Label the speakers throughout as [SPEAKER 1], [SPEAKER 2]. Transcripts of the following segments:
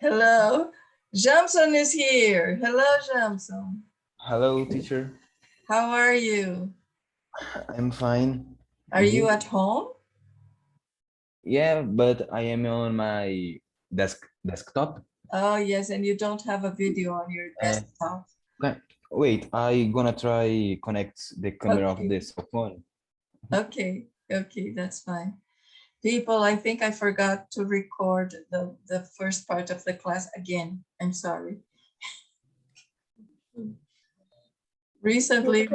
[SPEAKER 1] Hello. Jamson is here. Hello, Jamson.
[SPEAKER 2] Hello, teacher.
[SPEAKER 1] How are you?
[SPEAKER 2] I'm fine.
[SPEAKER 1] Are
[SPEAKER 2] And
[SPEAKER 1] you
[SPEAKER 2] you?
[SPEAKER 1] at home?
[SPEAKER 2] Yeah, but I am on my desktop.
[SPEAKER 1] Oh, yes, and you don't have a video on your
[SPEAKER 2] Uh,
[SPEAKER 1] desktop.
[SPEAKER 2] okay. Wait, I gonna try connect the camera of
[SPEAKER 1] Okay,
[SPEAKER 2] the cell phone.
[SPEAKER 1] okay, that's fine. People, I think I forgot to record the first part of the class again. I'm sorry. Recently,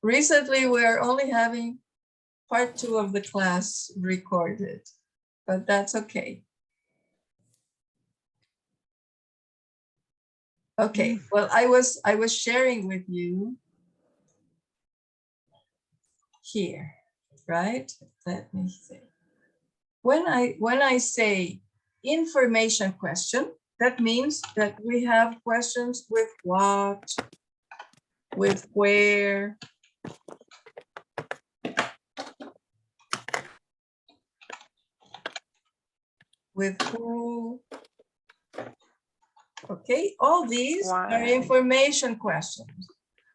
[SPEAKER 1] recently we are only having part 2 of the class recorded, but that's okay. Okay, well, I was sharing with you here, right? Let me see. When I say information question, that means that we have questions with what, with where, with who. Okay, all these are information questions.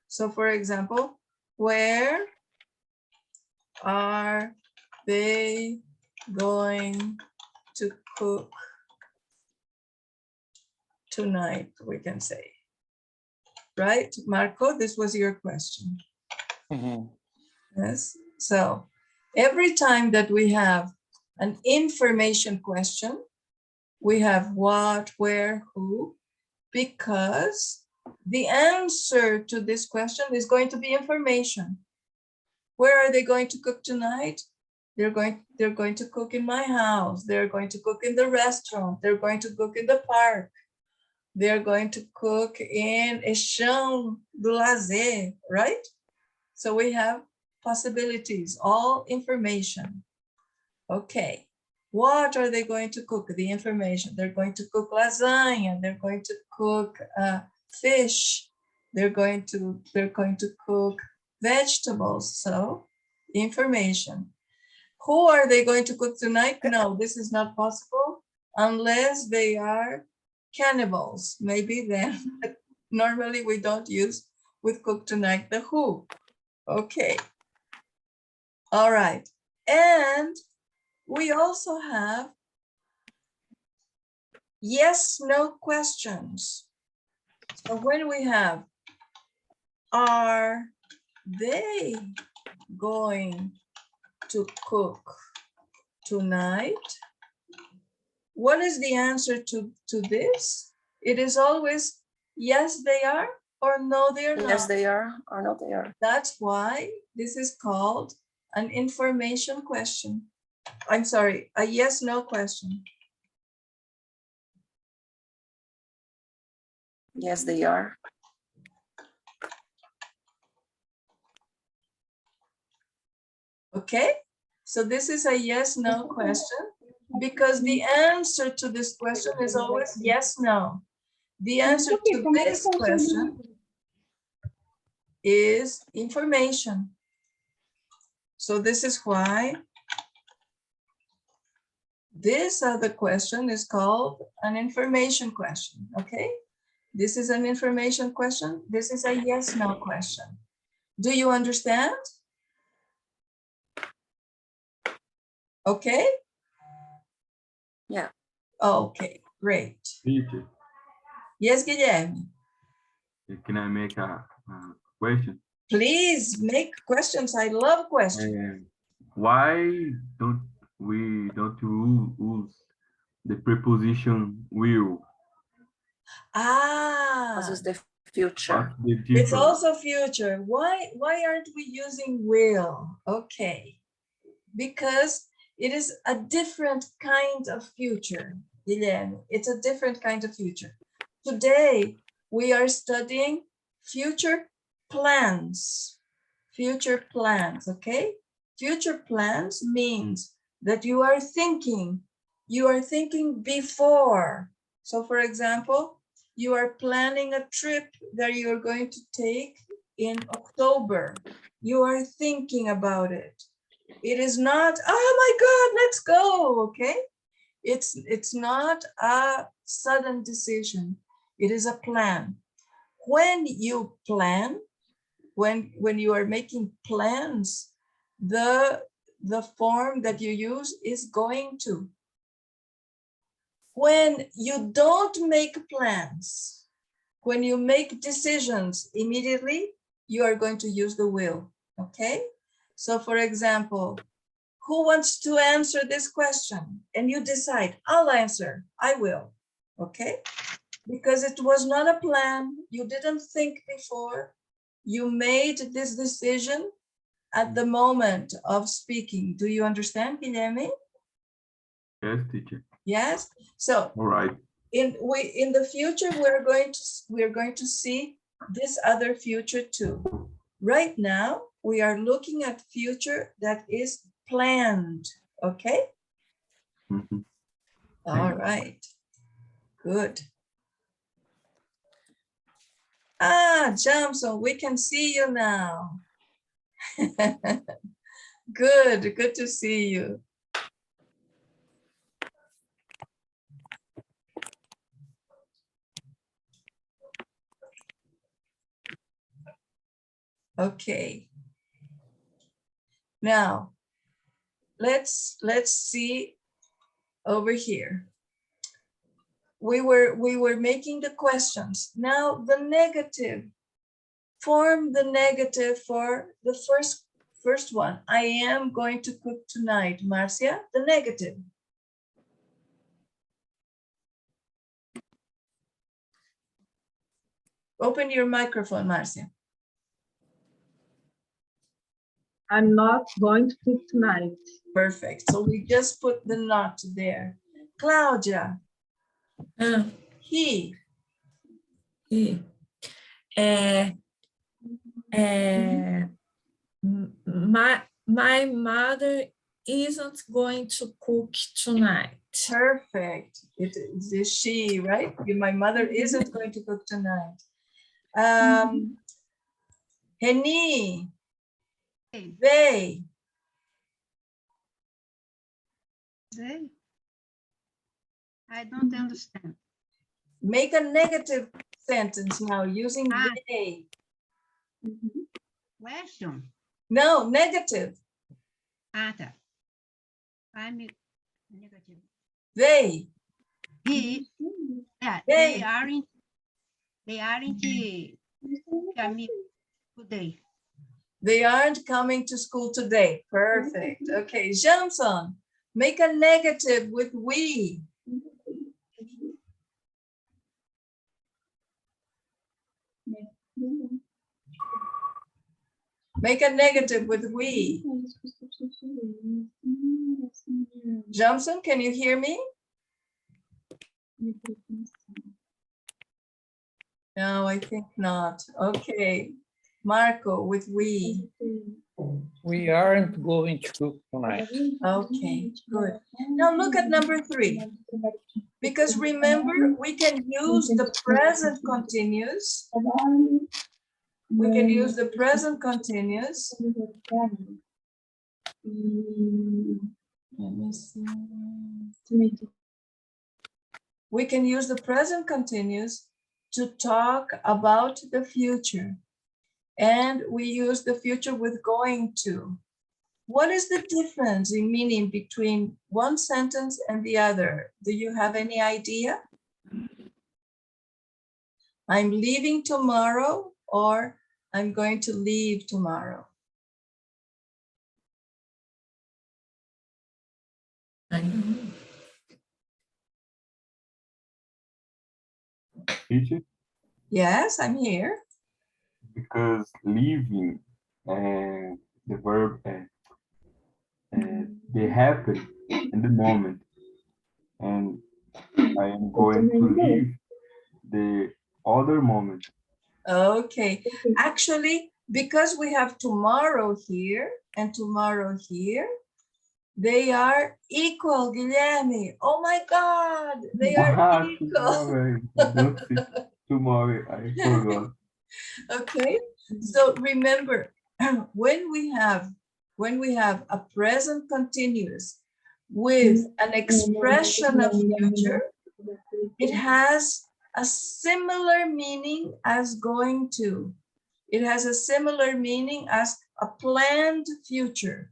[SPEAKER 1] So for example, where are they going to cook tonight, we can say. Right, Marco, this was your question. Yes, so every time that we have an information question, we have what, where, who, because the answer to this question is going to be information. Where are they going to cook tonight? They're going to cook in my house. They're going to cook in the restaurant. They're going to cook in the park. They're going to cook in a chão do lazer, right? So we have possibilities, all information. Okay, what are they going to cook? The information. They're going to cook lasagna. They're going to cook fish. They're going to cook vegetables. So information. Who are they going to cook tonight? No, this is not possible unless they are cannibals. Maybe then. Normally we don't use with cook tonight the who. Okay. All right. And we also have yes, no questions. So when we have, are they going to cook tonight? What is the answer to this? It is always yes, they are, or no, they're not.
[SPEAKER 3] Yes, they are, or no, they are.
[SPEAKER 1] That's why this is called an information question. I'm sorry, a yes, no question.
[SPEAKER 3] Yes, they are.
[SPEAKER 1] Okay, so this is a yes, no question because the answer to this question is always yes, no. The answer to this question is information. So this is why this other question is called an information question, okay? This is an information question. This is a yes, no question. Do you understand? Okay?
[SPEAKER 3] Yeah.
[SPEAKER 1] Okay, great.
[SPEAKER 4] Teacher,
[SPEAKER 1] Yes, Guilherme.
[SPEAKER 4] can I make a question?
[SPEAKER 1] Please make questions. I love questions.
[SPEAKER 4] Why don't we use the preposition will?
[SPEAKER 3] This is the
[SPEAKER 4] What's
[SPEAKER 3] future.
[SPEAKER 4] the
[SPEAKER 1] It's
[SPEAKER 4] difference?
[SPEAKER 1] also future. Why aren't we using will? Okay, because it is a different kind of future, Guilherme. It's a different kind of future. Today, we are studying future plans. Future plans, okay? Future plans means that you are thinking before. So for example, you are planning a trip that you're going to take in October. You are thinking about it. It is not, oh my God, let's go, okay? It's not a sudden decision. It is a plan. When you plan, when you are making plans, the form that you use is going to. When you don't make plans, when you make decisions immediately, you are going to use the will, okay? So for example, who wants to answer this question? And you decide, I'll answer, I will, okay? Because it was not a plan, you didn't think before, you made this decision at the moment of speaking. Do you understand, Guilherme?
[SPEAKER 4] Yes, teacher.
[SPEAKER 1] Yes. So
[SPEAKER 4] All right.
[SPEAKER 1] in the future, we're going to see this other future too. Right now, we are looking at future that is planned. Okay.
[SPEAKER 4] Mhm.
[SPEAKER 1] All right. Good. Ah, Jamson, we can see you now. Good. Good to see you. Okay. Now, let's see over here. We were making the questions. Now the negative, form the negative for the first one. I am going to cook tonight. Marcia, the negative. Open your microphone, Marcia.
[SPEAKER 5] I'm not going to cook tonight.
[SPEAKER 1] Perfect. So we just put the not there. Claudia. He.
[SPEAKER 6] My mother isn't going to cook tonight.
[SPEAKER 1] Perfect. It is she, right? My mother isn't going to cook tonight. Henny. They.
[SPEAKER 7] They? I don't understand.
[SPEAKER 1] Make a negative sentence now using they.
[SPEAKER 7] Question.
[SPEAKER 1] No, negative.
[SPEAKER 7] Tá. I'm negative.
[SPEAKER 1] They.
[SPEAKER 7] Yeah,
[SPEAKER 1] They.
[SPEAKER 7] they aren't coming today.
[SPEAKER 1] They aren't coming to school today. Perfect. Okay, Johnson, make a negative with we. Make a negative with we. Johnson, can you hear me? No, I think not. Okay. Marco with we.
[SPEAKER 8] We aren't going to cook tonight.
[SPEAKER 1] Okay, good. Now look at number 3. Because remember, we can use the present continuous. We can use the present continuous. Let me see. We can use the present continuous to talk about the future. And we use the future with going to. What is the difference in meaning between one sentence and the other? Do you have any idea? I'm leaving tomorrow, or I'm going to leave tomorrow.
[SPEAKER 4] Teacher,
[SPEAKER 1] Yes, I'm here.
[SPEAKER 4] because leaving and the verb they happen in the moment, and I am going to leave the other moment.
[SPEAKER 1] Okay, actually, because we have tomorrow here and tomorrow here, they are equal, Guilherme. Oh my God, they are equal.
[SPEAKER 4] Tomorrow, I don't see tomorrow, I forgot.
[SPEAKER 1] Okay, so remember, when we have a present continuous with an expression of future, it has a similar meaning as going to. It has a similar meaning as a planned future.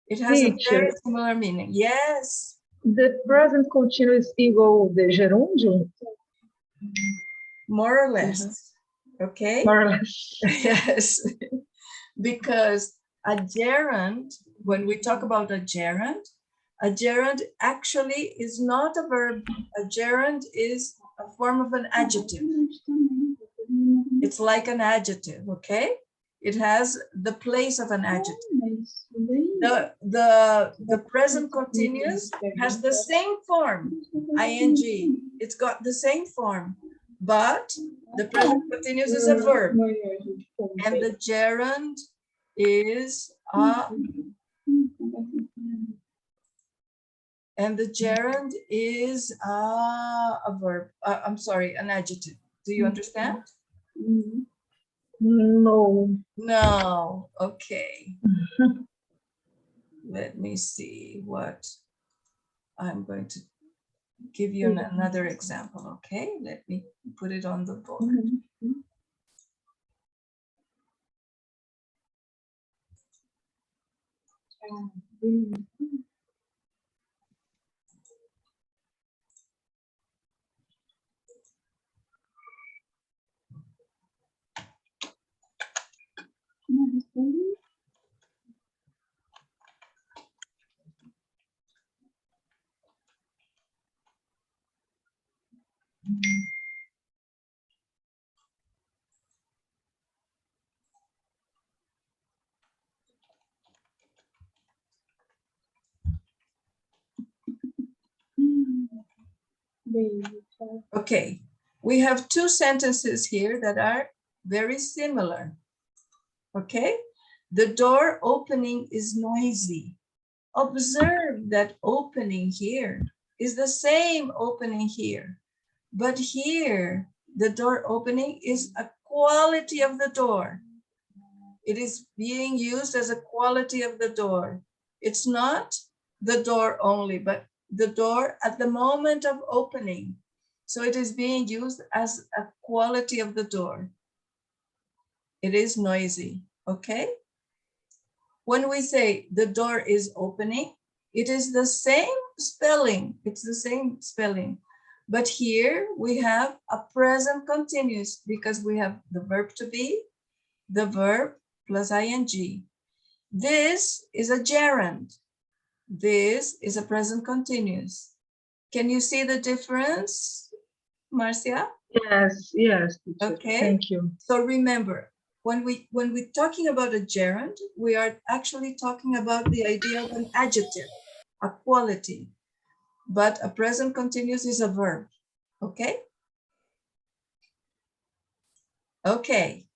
[SPEAKER 1] It has a very
[SPEAKER 5] Teacher.
[SPEAKER 1] similar meaning. Yes,
[SPEAKER 5] The present continuous igual the gerúndio,
[SPEAKER 1] more or less. Okay.
[SPEAKER 5] more or less.
[SPEAKER 1] Yes, because a gerund, when we talk about a gerund actually is not a verb. A gerund is a form of an adjective. It's like an adjective, okay? It has the place of an adjective. The present continuous has the same form, ing. It's got the same form, but the present continuous is a verb, and the gerund is a verb. I'm sorry, an adjective. Do you understand?
[SPEAKER 5] No.
[SPEAKER 1] No. Okay. Let me see what I'm going to give you another example. Okay, let me put it on the board. Okay, we have two sentences here that are very similar. Okay, the door opening is noisy. Observe that opening here is the same opening here, but here the door opening is a quality of the door. It is being used as a quality of the door. It's not the door only, but the door at the moment of opening. So it is being used as a quality of the door. It is noisy, okay? When we say the door is opening, it is the same spelling. It's the same spelling. But here we have a present continuous because we have the verb to be, the verb plus ing. This is a gerund. This is a present continuous. Can you see the difference, Marcia?
[SPEAKER 5] Yes, yes. Teacher.
[SPEAKER 1] Okay.
[SPEAKER 5] Thank you.
[SPEAKER 1] So remember, when we're talking about a gerund, we are actually talking about the idea of an adjective, a quality, but a present continuous is a verb, okay? Okay,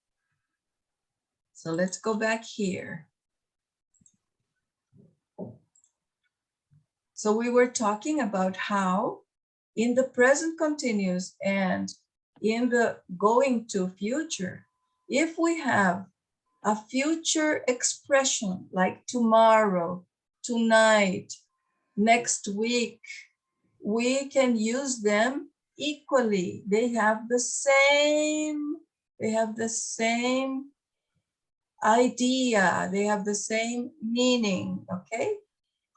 [SPEAKER 1] so let's go back here. So we were talking about how in the present continuous and in the going to future, if we have a future expression like tomorrow, tonight, next week, we can use them equally. They have the same idea, they have the same meaning, okay?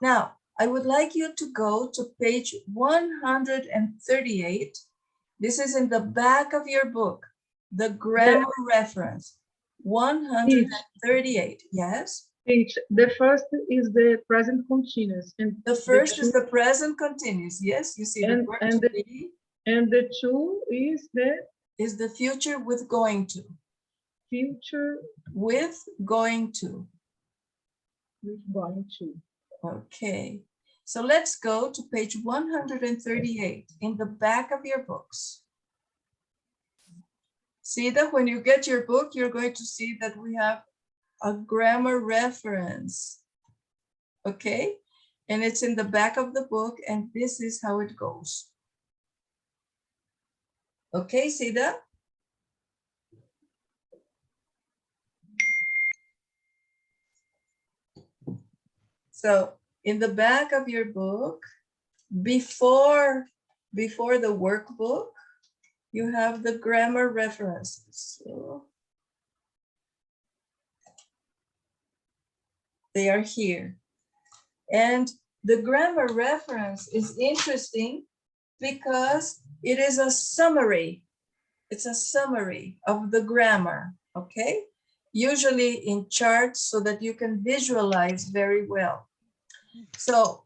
[SPEAKER 1] Now, I would like you to go to page 138. This is in the back of your book, the grammar reference. 138, yes?
[SPEAKER 5] Teacher, the first is the present continuous. And
[SPEAKER 1] The first is the present continuous, yes? You see the verb to be
[SPEAKER 5] and the two is
[SPEAKER 1] the future with going to.
[SPEAKER 5] future
[SPEAKER 1] With going to.
[SPEAKER 5] with going to.
[SPEAKER 1] Okay, so let's go to page 138 in the back of your books. See that when you get your book, you're going to see that we have a grammar reference. Okay, and it's in the back of the book, and this is how it goes. Okay, see that? So in the back of your book, before the workbook, you have the grammar references. So they are here. And the grammar reference is interesting because it is a summary. It's a summary of the grammar, okay? Usually in charts so that you can visualize very well. So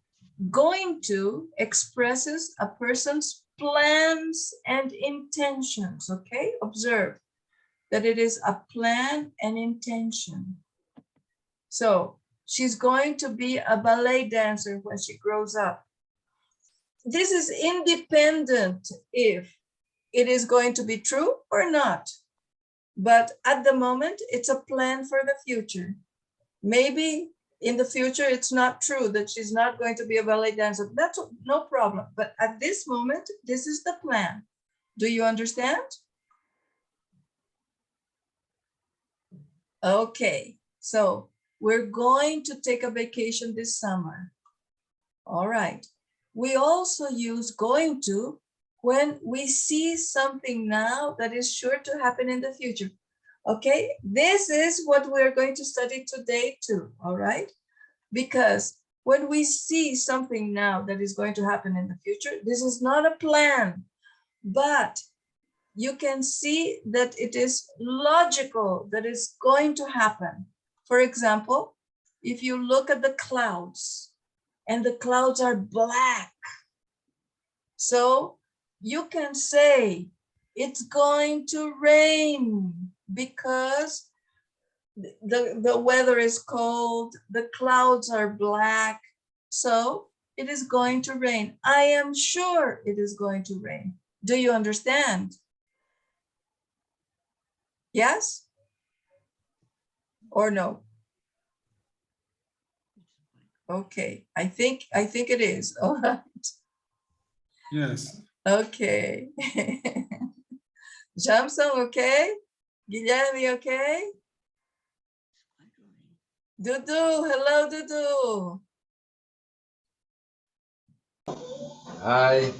[SPEAKER 1] going to expresses a person's plans and intentions, okay? Observe that it is a plan and intention. So she's going to be a ballet dancer when she grows up. This is independent if it is going to be true or not. But at the moment, it's a plan for the future. Maybe in the future, it's not true that she's not going to be a ballet dancer. That's no problem. But at this moment, this is the plan. Do you understand? Okay, so we're going to take a vacation this summer. All right. We also use going to when we see something now that is sure to happen in the future. Okay, this is what we're going to study today too, all right? Because when we see something now that is going to happen in the future, this is not a plan, but you can see that it is logical that it's going to happen. For example, if you look at the clouds and the clouds are black, so you can say it's going to rain because the weather is cold, the clouds are black, so it is going to rain. I am sure it is going to rain. Do you understand? Yes or no? Okay, I think it is. All right.
[SPEAKER 9] Yes.
[SPEAKER 1] Okay. Jamson, okay? Guilherme, okay? Dudu, hello, Dudu.
[SPEAKER 10] Hi,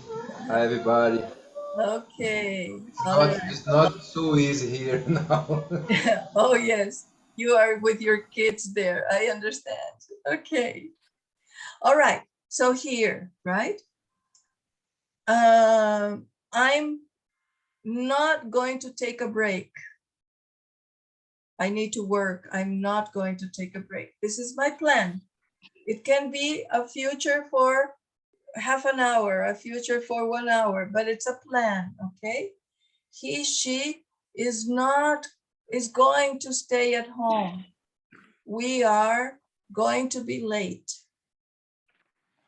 [SPEAKER 10] everybody.
[SPEAKER 1] Okay, all right.
[SPEAKER 10] It's not so easy here now.
[SPEAKER 1] Oh, yes, you are with your kids there. I understand. Okay. All right. So here, right? I'm not going to take a break. I need to work. I'm not going to take a break. This is my plan. It can be a future for half an hour, a future for 1 hour, but it's a plan, okay? He, she is going to stay at home. We are going to be late,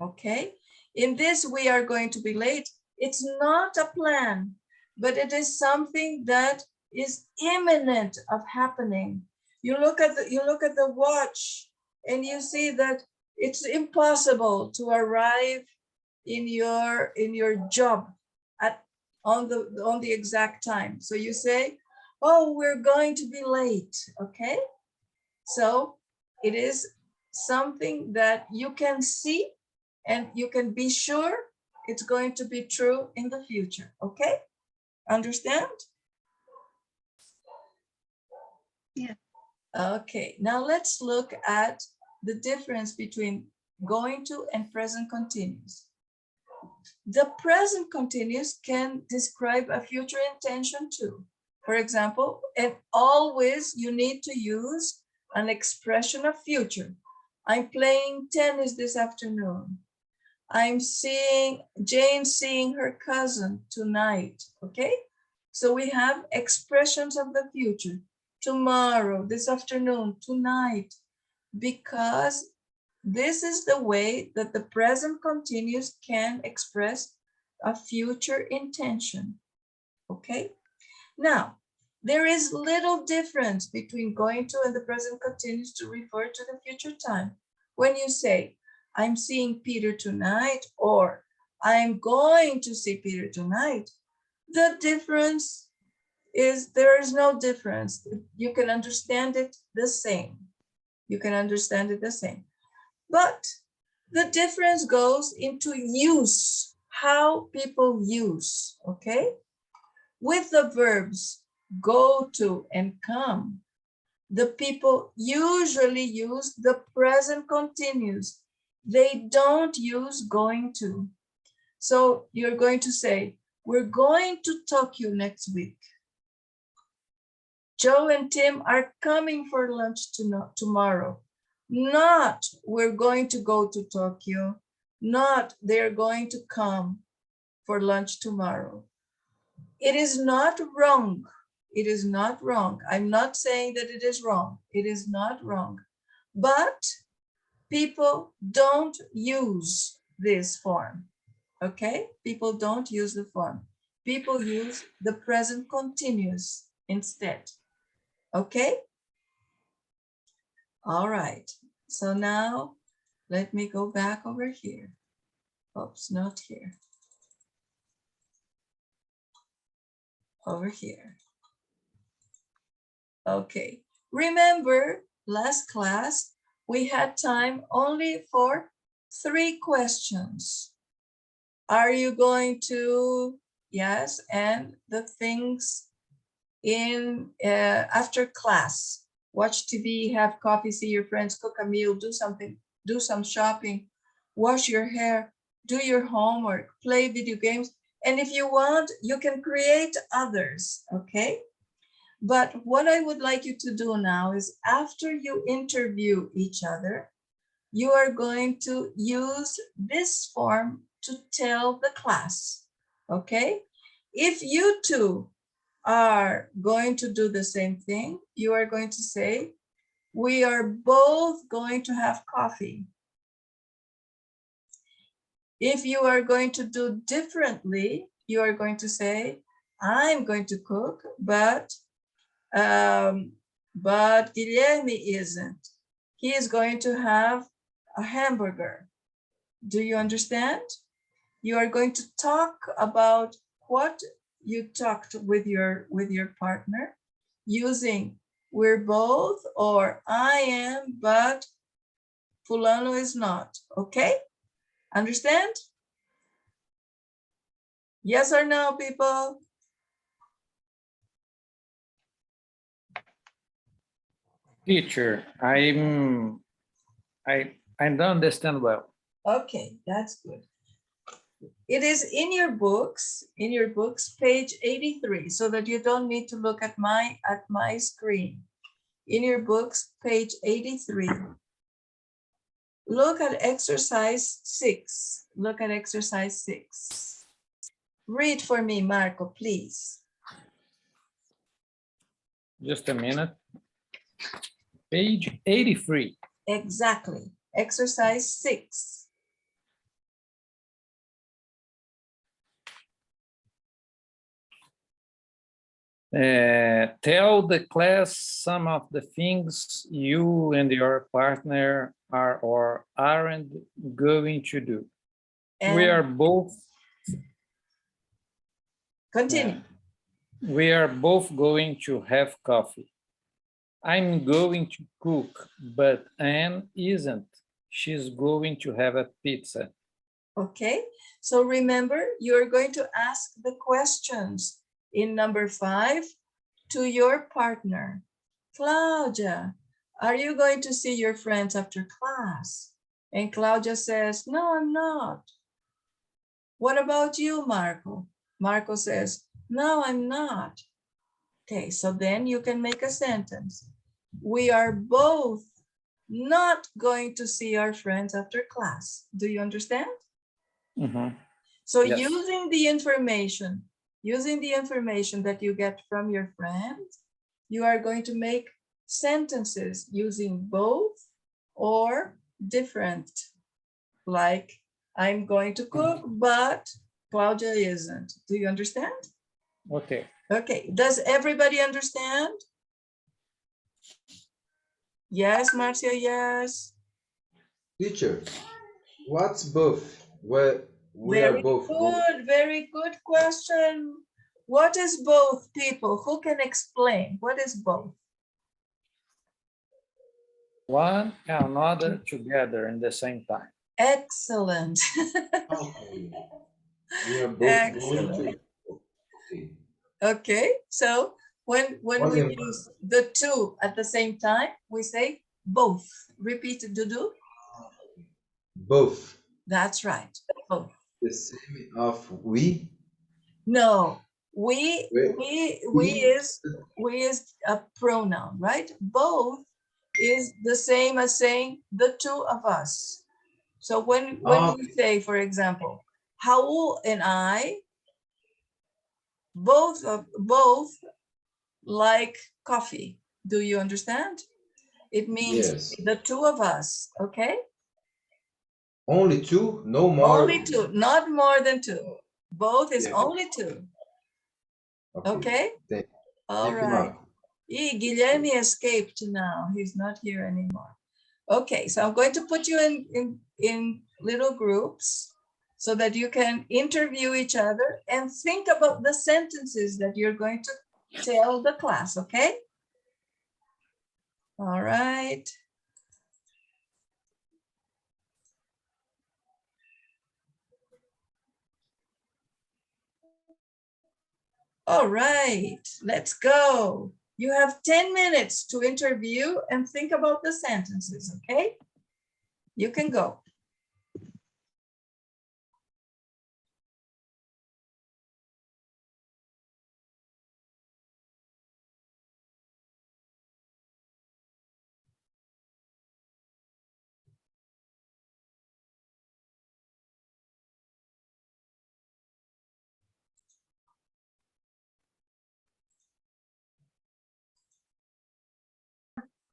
[SPEAKER 1] okay? In this, we are going to be late. It's not a plan, but it is something that is imminent of happening. You look at the watch and you see that it's impossible to arrive in your job on the exact time. So you say, oh, we're going to be late, okay? So it is something that you can see and you can be sure it's going to be true in the future, okay? Understand?
[SPEAKER 7] Yeah.
[SPEAKER 1] Okay, now let's look at the difference between going to and present continuous. The present continuous can describe a future intention too. For example, and always you need to use an expression of future. I'm playing tennis this afternoon. I'm seeing Jane seeing her cousin tonight, okay? So we have expressions of the future. Tomorrow, this afternoon, tonight, because this is the way that the present continuous can express a future intention, okay? Now, there is little difference between going to and the present continuous to refer to the future time. When you say, I'm seeing Peter tonight, or I'm going to see Peter tonight, the difference is there is no difference. You can understand it the same. You can understand it the same. But The difference goes into use, how people use, okay? With the verbs go to and come, the people usually use the present continuous. They don't use going to. So you're going to say, we're going to Tokyo next week. Joe and Tim are coming for lunch tomorrow. Not we're going to go to Tokyo. Not they're going to come for lunch tomorrow. It is not wrong. It is not wrong. I'm not saying that it is wrong. It is not wrong. But people don't use this form. Okay? People don't use the form. People use the present continuous instead. Okay? All right. So now let me go back over here. Oops, not here. Over here. Okay. Remember, last class, we had time only for 3 questions. Are you going to, yes, and the things in after class? Watch TV, have coffee, see your friends, cook a meal, do something, do some shopping, wash your hair, do your homework, play video games. And if you want, you can create others, okay? But what I would like you to do now is after you interview each other, you are going to use this form to tell the class, okay? If you two are going to do the same thing, you are going to say, we are both going to have coffee. If you are going to do differently, you are going to say, I'm going to cook, but Guilherme isn't. He is going to have a hamburger. Do you understand? You are going to talk about what you talked with your partner using we're both or I am, but Fulano is not. Okay? Understand? Yes or no, people?
[SPEAKER 8] Teacher, I don't understand well.
[SPEAKER 1] Okay, that's good. It is in your books, page 83, so that you don't need to look at my screen. In your books, page 83. Look at exercise 6. Look at exercise 6. Read for me, Marco, please.
[SPEAKER 8] Just a minute. Page 83.
[SPEAKER 1] Exactly. Exercise 6.
[SPEAKER 8] Tell the class some of the things you and your partner are or aren't going to do.
[SPEAKER 1] And
[SPEAKER 8] we are both.
[SPEAKER 1] continue.
[SPEAKER 8] We are both going to have coffee. I'm going to cook, but Anne isn't. She's going to have a pizza.
[SPEAKER 1] Okay, so remember, you're going to ask the questions in number 5 to your partner. Claudia, are you going to see your friends after class? And Claudia says, no, I'm not. What about you, Marco? Marco says, no, I'm not. Okay, so then you can make a sentence. We are both not going to see our friends after class. Do you understand?
[SPEAKER 8] Mm-hmm.
[SPEAKER 1] So
[SPEAKER 8] Yes.
[SPEAKER 1] using the information that you get from your friends, you are going to make sentences using both or different. Like, I'm going to cook, but Claudia isn't. Do you understand?
[SPEAKER 8] Okay.
[SPEAKER 1] Okay, does everybody understand? Yes, Marcia, yes.
[SPEAKER 10] Teacher, what's both? Well, we are
[SPEAKER 1] Very
[SPEAKER 10] both.
[SPEAKER 1] good, very good question. What is both, people? Who can explain? What is both?
[SPEAKER 8] One and another together in the same time.
[SPEAKER 1] Excellent.
[SPEAKER 10] Okay. We are both going
[SPEAKER 1] Excellent.
[SPEAKER 10] to. Okay.
[SPEAKER 1] Okay, so when we
[SPEAKER 10] William.
[SPEAKER 1] use the two at the same time, we say both. Repeat, Dudu.
[SPEAKER 10] Both.
[SPEAKER 1] That's right. Both.
[SPEAKER 10] The same of we.
[SPEAKER 1] No, we
[SPEAKER 10] We.
[SPEAKER 1] is a pronoun, right? Both is the same as saying the two of us. So when we say, for example, Raul and I both like coffee. Do you understand? It means
[SPEAKER 10] Yes.
[SPEAKER 1] the two of us, okay?
[SPEAKER 10] Only two, no more.
[SPEAKER 1] Only two, not more than two. Both is
[SPEAKER 10] Yeah.
[SPEAKER 1] only two. Okay?
[SPEAKER 10] Thank
[SPEAKER 1] All
[SPEAKER 10] you,
[SPEAKER 1] right.
[SPEAKER 10] Marco.
[SPEAKER 1] Guilherme escaped now. He's not here anymore. Okay, so I'm going to put you in little groups so that you can interview each other and think about the sentences that you're going to tell the class, okay? All right. All right, let's go. You have 10 minutes to interview and think about the sentences, okay? You can go.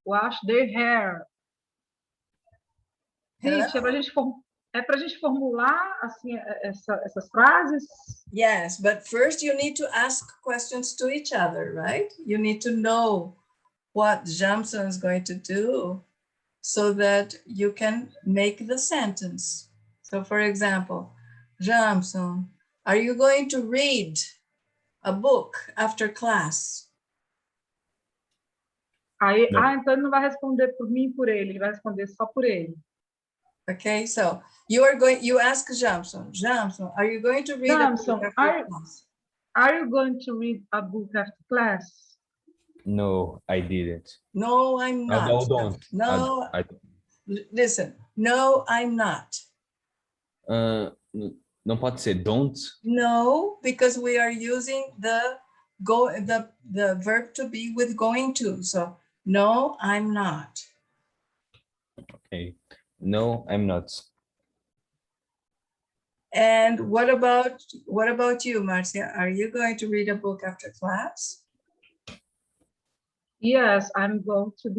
[SPEAKER 5] Wash their hair.
[SPEAKER 1] Hello?
[SPEAKER 5] Gente, é pra gente formular assim, essas frases?
[SPEAKER 1] Yes, but first you need to ask questions to each other, right? You need to know what Jamson is going to do so that you can make the sentence. So for example, Jamson, are you going to read a book after class?
[SPEAKER 5] Aí,
[SPEAKER 2] Não.
[SPEAKER 5] então ele não vai responder por mim e por ele vai responder só por ele.
[SPEAKER 1] Okay, so you ask Jamson, are you going to read
[SPEAKER 5] Jamson,
[SPEAKER 1] a book after class?
[SPEAKER 5] Are you going to read a book after class?
[SPEAKER 2] No, I didn't.
[SPEAKER 1] No, I'm not.
[SPEAKER 2] No, don't.
[SPEAKER 1] No,
[SPEAKER 2] I
[SPEAKER 1] listen, no, I'm not.
[SPEAKER 2] não pode ser don't.
[SPEAKER 1] No, because we are using the verb to be with going to. So no, I'm not.
[SPEAKER 2] Okay. No, I'm not.
[SPEAKER 1] And what about you, Marcia? Are you going to read a book after class?
[SPEAKER 5] Yes, I'm going to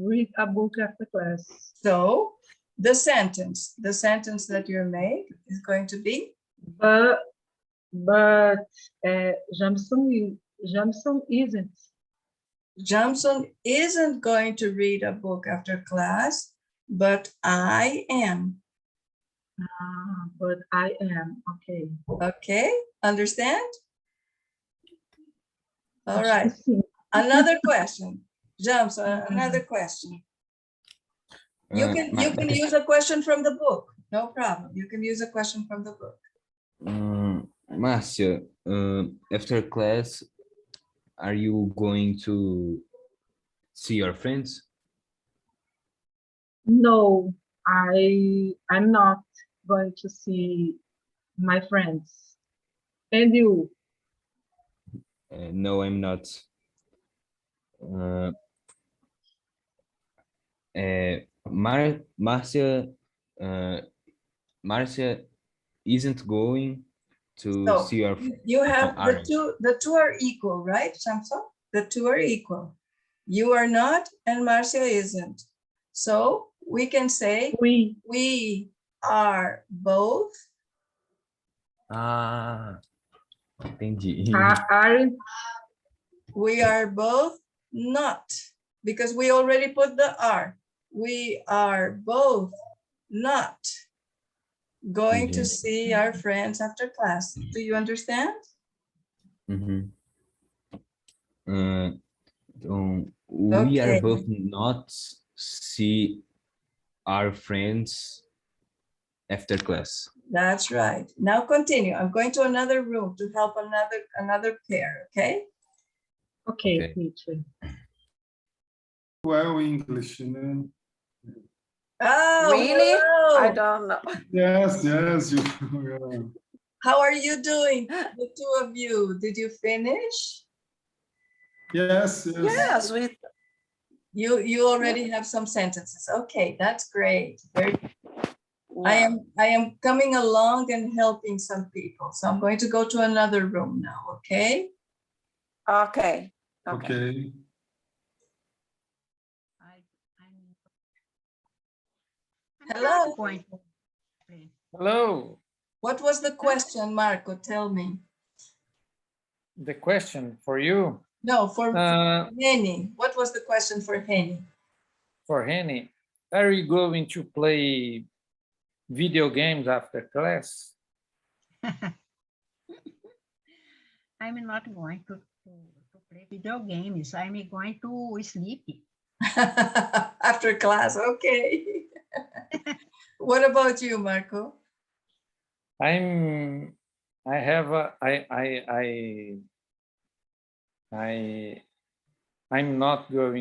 [SPEAKER 5] read a book after class.
[SPEAKER 1] So the sentence that you make is going to be,
[SPEAKER 5] But Jamson isn't.
[SPEAKER 1] Jamson isn't going to read a book after class, but I am.
[SPEAKER 5] But I am. Okay.
[SPEAKER 1] Okay, understand? All right. Another question. Jamson, another question. You can use a question from the book. No problem. You can use a question from the book.
[SPEAKER 2] Marcia, after class, are you going to see your friends?
[SPEAKER 5] No, I'm not going to see my friends. And you?
[SPEAKER 2] No, I'm not. Marcia isn't going to
[SPEAKER 1] So
[SPEAKER 2] see your
[SPEAKER 1] you have the two are equal, right, Samson? The two are equal. You are not and Marcia isn't. So we can say we are both.
[SPEAKER 2] Entendi.
[SPEAKER 5] Aren't.
[SPEAKER 1] We are both not, because we already put the are. We are both not going to see our friends after class. Do you understand?
[SPEAKER 2] We are both not see our friends after class.
[SPEAKER 1] That's right. Now continue. I'm going to another room to help another pair, okay?
[SPEAKER 5] Ok,
[SPEAKER 2] Ok.
[SPEAKER 5] teacher.
[SPEAKER 9] Well, English, né?
[SPEAKER 1] Oh,
[SPEAKER 3] Really? I
[SPEAKER 1] hello.
[SPEAKER 3] don't know.
[SPEAKER 9] Yes, yes. Yeah.
[SPEAKER 1] How are you doing, the two of you? Did you finish?
[SPEAKER 9] Yes, yes.
[SPEAKER 3] Yes, we.
[SPEAKER 1] You already have some sentences. Okay, that's great. Very,
[SPEAKER 3] Yeah.
[SPEAKER 1] I am coming along and helping some people. So I'm going to go to another room now, okay?
[SPEAKER 3] Okay. Okay.
[SPEAKER 9] Okay.
[SPEAKER 7] I'm
[SPEAKER 1] Hello?
[SPEAKER 7] not going to play.
[SPEAKER 8] Hello.
[SPEAKER 1] What was the question, Marco? Tell me.
[SPEAKER 8] The question for you,
[SPEAKER 1] No, for
[SPEAKER 8] uh,
[SPEAKER 1] Henny. What was the question for Henny?
[SPEAKER 8] for Henny, are you going to play video games after class?
[SPEAKER 7] I'm not going to play video games. I'm going to sleep.
[SPEAKER 1] After class, okay. What about you, Marco?
[SPEAKER 8] I'm not going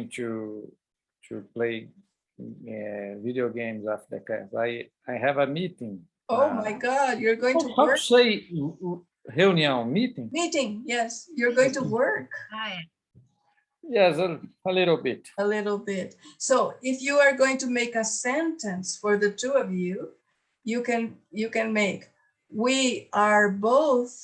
[SPEAKER 8] to play video games after class. I have a meeting.
[SPEAKER 1] Oh my God, you're going to
[SPEAKER 8] How to
[SPEAKER 1] work?
[SPEAKER 8] say reunião, meeting?
[SPEAKER 1] Meeting, yes, you're going to work
[SPEAKER 7] Ah,
[SPEAKER 8] Yes, a little bit.
[SPEAKER 1] a little bit. So if you are going to make a sentence for the two of you, you can make, we are both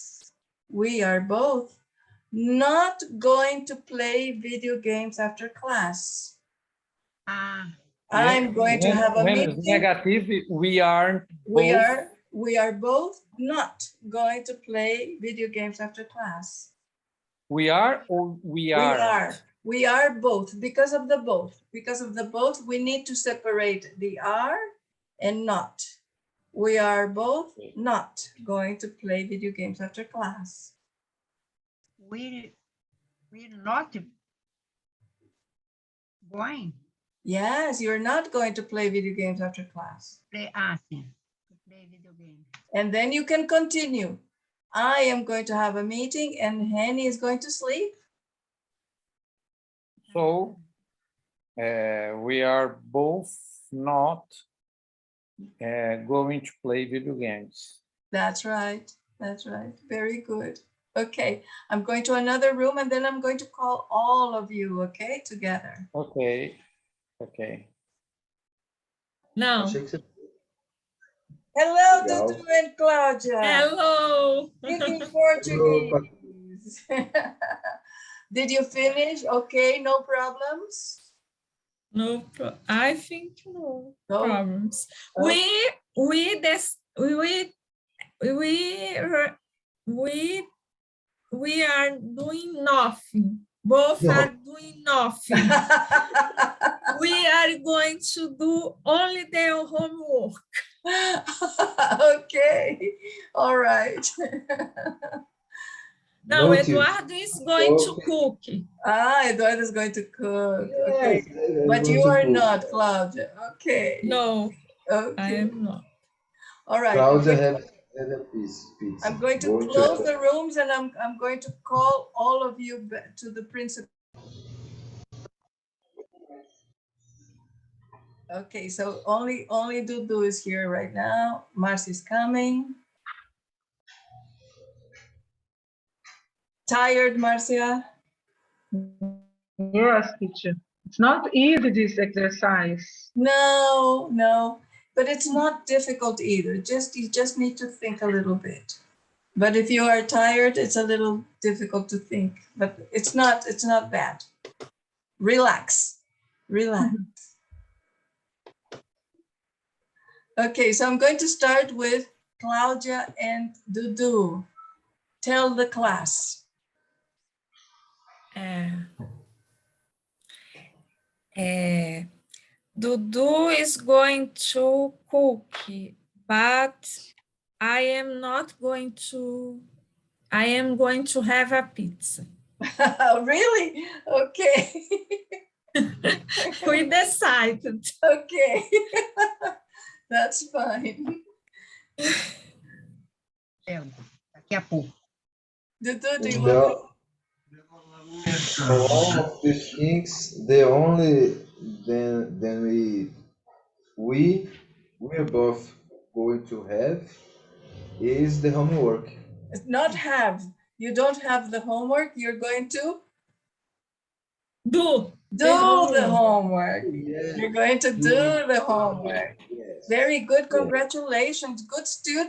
[SPEAKER 1] not going to play video games after class.
[SPEAKER 7] ah,
[SPEAKER 1] I'm going to have a
[SPEAKER 8] When it's
[SPEAKER 1] meeting.
[SPEAKER 8] negative, we aren't
[SPEAKER 1] We
[SPEAKER 8] both.
[SPEAKER 1] are both not going to play video games after class.
[SPEAKER 8] We are or we are?
[SPEAKER 1] We are both because of the both. Because of the both, we need to separate the are and not. We are both not going to play video games after class.
[SPEAKER 7] we're not going
[SPEAKER 1] Yes, you're not going to play video games after class.
[SPEAKER 7] to play video games.
[SPEAKER 1] And then you can continue. I am going to have a meeting and Henny is going to sleep.
[SPEAKER 8] So we are both not going to play video games.
[SPEAKER 1] That's right. That's right. Very good. Okay, I'm going to another room and then I'm going to call all of you, okay, together.
[SPEAKER 8] Okay, okay.
[SPEAKER 6] Não.
[SPEAKER 10] Achei que você...
[SPEAKER 1] Hello,
[SPEAKER 10] Legal.
[SPEAKER 1] Dudu and Claudia.
[SPEAKER 6] Hello.
[SPEAKER 1] Speaking Portuguese. Did you finish? Okay, no problems?
[SPEAKER 6] No, I think no
[SPEAKER 1] No?
[SPEAKER 6] problems.
[SPEAKER 1] Okay.
[SPEAKER 6] We are doing nothing. Both
[SPEAKER 10] No.
[SPEAKER 6] are doing nothing. We are going to do only their homework.
[SPEAKER 1] Okay, all right.
[SPEAKER 6] No,
[SPEAKER 10] Noted.
[SPEAKER 6] Eduardo is going to cook.
[SPEAKER 1] Eduardo is going to cook.
[SPEAKER 10] Yes,
[SPEAKER 1] Okay,
[SPEAKER 10] I'm
[SPEAKER 1] but
[SPEAKER 10] going
[SPEAKER 1] you
[SPEAKER 10] to
[SPEAKER 1] are
[SPEAKER 10] cook.
[SPEAKER 1] not, Claudia. Okay.
[SPEAKER 6] No, I
[SPEAKER 1] Okay.
[SPEAKER 6] am not.
[SPEAKER 1] All right.
[SPEAKER 10] Claudia had a piece pizza.
[SPEAKER 1] I'm going to
[SPEAKER 10] Going
[SPEAKER 1] close the rooms and I'm going to call all of you back to the principal. Okay, so only Dudu is here right now. Marcy's coming. Tired, Marcia?
[SPEAKER 5] Yes, teacher. It's not easy, this exercise.
[SPEAKER 1] No, no, but it's not difficult either. You just need to think a little bit. But if you are tired, it's a little difficult to think, but it's not bad. Relax, relax. Okay, so I'm going to start with Claudia and Dudu. Tell the class.
[SPEAKER 6] Dudu is going to cook, but I am going to have a pizza.
[SPEAKER 1] Really? Okay.
[SPEAKER 6] We decided.
[SPEAKER 1] Okay. That's fine.
[SPEAKER 7] Chego daqui a pouco.
[SPEAKER 1] Dudu, do you
[SPEAKER 10] The,
[SPEAKER 1] want
[SPEAKER 10] for all of these things, the only then we're both going to have is the homework.
[SPEAKER 1] to not have? You don't have the homework. You're going to
[SPEAKER 6] Do.
[SPEAKER 1] do the homework.
[SPEAKER 10] Yes.
[SPEAKER 1] You're going to do the homework.
[SPEAKER 10] Yes.
[SPEAKER 1] Very good.
[SPEAKER 10] Yes.
[SPEAKER 1] Congratulations. Good student.